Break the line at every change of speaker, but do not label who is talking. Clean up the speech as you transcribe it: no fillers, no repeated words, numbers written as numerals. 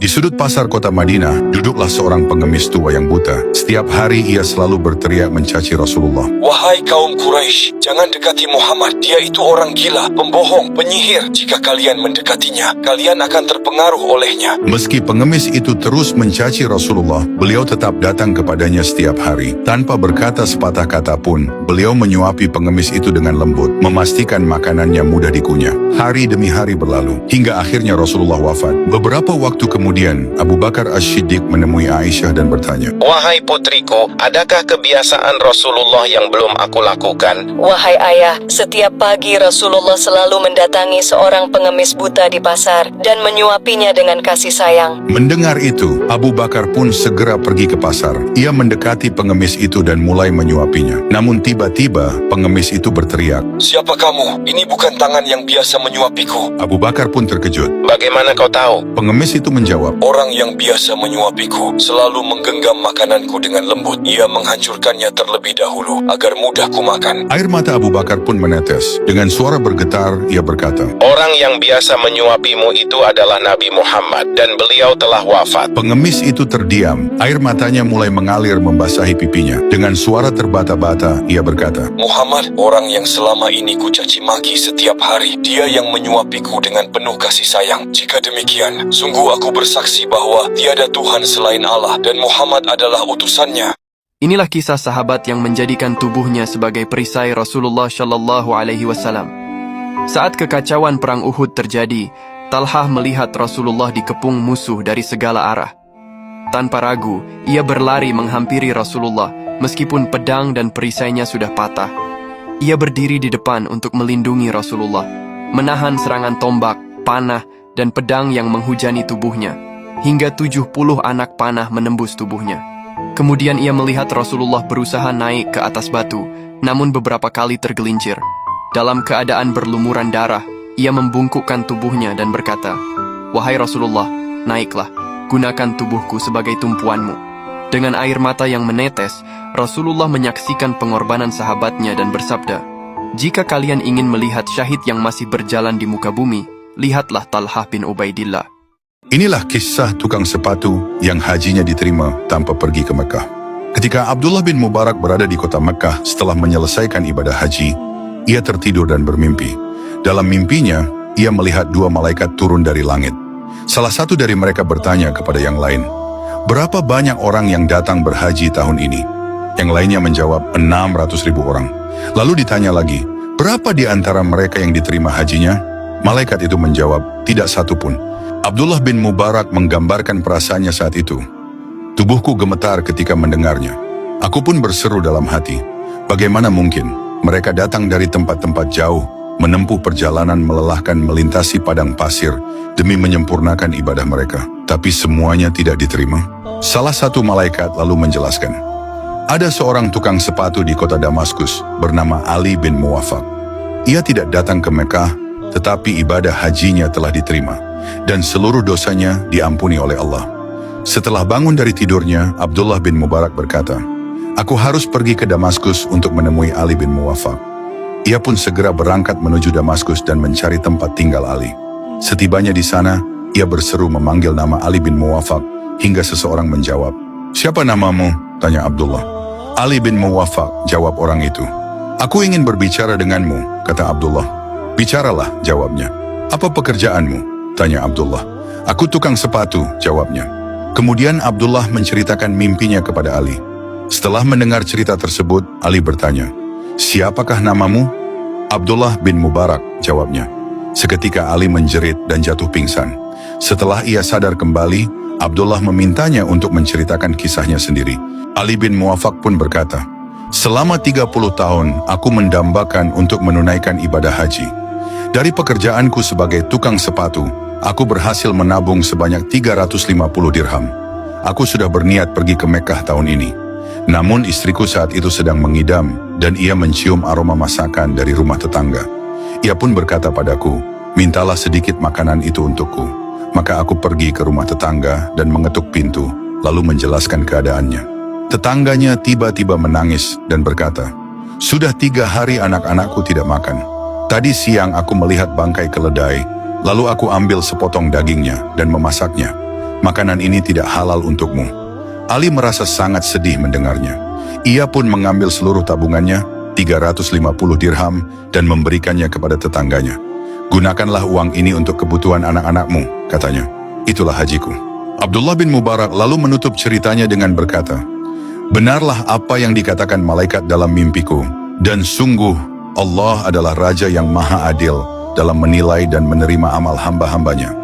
Di sudut pasar kota Madinah, duduklah seorang pengemis tua yang buta. Setiap hari ia selalu berteriak mencaci Rasulullah.
Wahai kaum Quraisy, jangan dekati Muhammad. Dia itu orang gila, pembohong, penyihir. Jika kalian mendekatinya, kalian akan terpengaruh olehnya.
Meski pengemis itu terus mencaci Rasulullah, beliau tetap datang kepadanya setiap hari. Tanpa berkata sepatah kata pun, beliau menyuapi pengemis itu dengan lembut, memastikan makanannya mudah dikunyah. Hari demi hari berlalu, hingga akhirnya Rasulullah wafat. Beberapa waktu kemudian, Abu Bakar As-Siddiq menemui Aisyah dan bertanya,
Wahai putriku, adakah kebiasaan Rasulullah yang belum aku lakukan?
Wahai ayah, setiap pagi Rasulullah selalu mendatangi seorang pengemis buta di pasar dan menyuapinya dengan kasih sayang.
Mendengar itu, Abu Bakar pun segera pergi ke pasar. Ia mendekati pengemis itu dan mulai menyuapinya. Namun tiba-tiba, pengemis itu berteriak.
Siapa kamu? Ini bukan tangan yang biasa menyuapiku.
Abu Bakar pun terkejut.
Bagaimana kau tahu?
Pengemis itu menjawab,
Orang yang biasa menyuapiku selalu menggenggam makananku dengan lembut. Ia menghancurkannya terlebih dahulu agar mudah kumakan.
Air mata Abu Bakar pun menetes. Dengan suara bergetar, ia berkata,
Orang yang biasa menyuapimu itu adalah Nabi Muhammad dan beliau telah wafat.
Pengemis itu terdiam. Air matanya mulai mengalir membasahi pipinya. Dengan suara terbata-bata, ia berkata,
Muhammad, orang yang selama ini kucaci maki setiap hari. Dia yang menyuapiku dengan penuh kasih sayang. Jika demikian, sungguh aku bersaksi bahwa tiada Tuhan selain Allah dan Muhammad adalah utusannya.
Inilah kisah sahabat yang menjadikan tubuhnya sebagai perisai Rasulullah Shallallahu Alaihi Wasallam. Saat kekacauan perang Uhud terjadi, Talhah melihat Rasulullah dikepung musuh dari segala arah. Tanpa ragu, ia berlari menghampiri Rasulullah, meskipun pedang dan perisainya sudah patah. Ia berdiri di depan untuk melindungi Rasulullah, menahan serangan tombak, panah, dan pedang yang menghujani tubuhnya, hingga 70 anak panah menembus tubuhnya. Kemudian ia melihat Rasulullah berusaha naik ke atas batu, namun beberapa kali tergelincir. Dalam keadaan berlumuran darah, ia membungkukkan tubuhnya dan berkata, Wahai Rasulullah, naiklah, gunakan tubuhku sebagai tumpuanmu. Dengan air mata yang menetes, Rasulullah menyaksikan pengorbanan sahabatnya dan bersabda, Jika kalian ingin melihat syahid yang masih berjalan di muka bumi, lihatlah Talhah bin Ubaidillah.
inilah kisah tukang sepatu yang hajinya diterima tanpa pergi ke Mekah. Ketika Abdullah bin Mubarak berada di kota Mekah setelah menyelesaikan ibadah haji, ia tertidur dan bermimpi. Dalam mimpinya, ia melihat dua malaikat turun dari langit. Salah satu dari mereka bertanya kepada yang lain, Berapa banyak orang yang datang berhaji tahun ini? Yang lainnya menjawab, 600.000 orang. Lalu ditanya lagi, berapa di antara mereka yang diterima hajinya? Malaikat itu menjawab, tidak satu pun. Abdullah bin Mubarak menggambarkan perasaannya saat itu. Tubuhku gemetar ketika mendengarnya. Aku pun berseru dalam hati, bagaimana mungkin mereka datang dari tempat-tempat jauh, menempuh perjalanan melelahkan melintasi padang pasir demi menyempurnakan ibadah mereka, tapi semuanya tidak diterima. Salah satu malaikat lalu menjelaskan, ada seorang tukang sepatu di kota Damaskus bernama Ali bin Muwafaq. Ia tidak datang ke Mekah, tetapi ibadah hajinya telah diterima, dan seluruh dosanya diampuni oleh Allah. Setelah bangun dari tidurnya, Abdullah bin Mubarak berkata, Aku harus pergi ke Damaskus untuk menemui Ali bin Muwafaq. Ia pun segera berangkat menuju Damaskus dan mencari tempat tinggal Ali. Setibanya di sana, ia berseru memanggil nama Ali bin Muwafaq, hingga seseorang menjawab, Siapa namamu? Tanya Abdullah. Ali bin Muwafaq, jawab orang itu. Aku ingin berbicara denganmu, kata Abdullah. Bicaralah, jawabnya. Apa pekerjaanmu? Tanya Abdullah. Aku tukang sepatu, jawabnya. Kemudian Abdullah menceritakan mimpinya kepada Ali. Setelah mendengar cerita tersebut, Ali bertanya, Siapakah namamu? Abdullah bin Mubarak, jawabnya. Seketika Ali menjerit dan jatuh pingsan. Setelah ia sadar kembali, Abdullah memintanya untuk menceritakan kisahnya sendiri. Ali bin Muwafaq pun berkata, Selama 30 tahun, aku mendambakan untuk menunaikan ibadah haji. Dari pekerjaanku sebagai tukang sepatu, aku berhasil menabung sebanyak 350 dirham. Aku sudah berniat pergi ke Mekah tahun ini. Namun istriku saat itu sedang mengidam dan ia mencium aroma masakan dari rumah tetangga. Ia pun berkata padaku, mintalah sedikit makanan itu untukku. Maka aku pergi ke rumah tetangga dan mengetuk pintu, lalu menjelaskan keadaannya. Tetangganya tiba-tiba menangis dan berkata, Sudah 3 hari anak-anakku tidak makan. Tadi siang aku melihat bangkai keledai, lalu aku ambil sepotong dagingnya dan memasaknya. Makanan ini tidak halal untukmu. Ali merasa sangat sedih mendengarnya. Ia pun mengambil seluruh tabungannya, 350 dirham, dan memberikannya kepada tetangganya. Gunakanlah uang ini untuk kebutuhan anak-anakmu, katanya. Itulah hajiku. Abdullah bin Mubarak lalu menutup ceritanya dengan berkata, benarlah apa yang dikatakan malaikat dalam mimpiku, dan sungguh Allah adalah Raja yang Maha Adil dalam menilai dan menerima amal hamba-hambanya.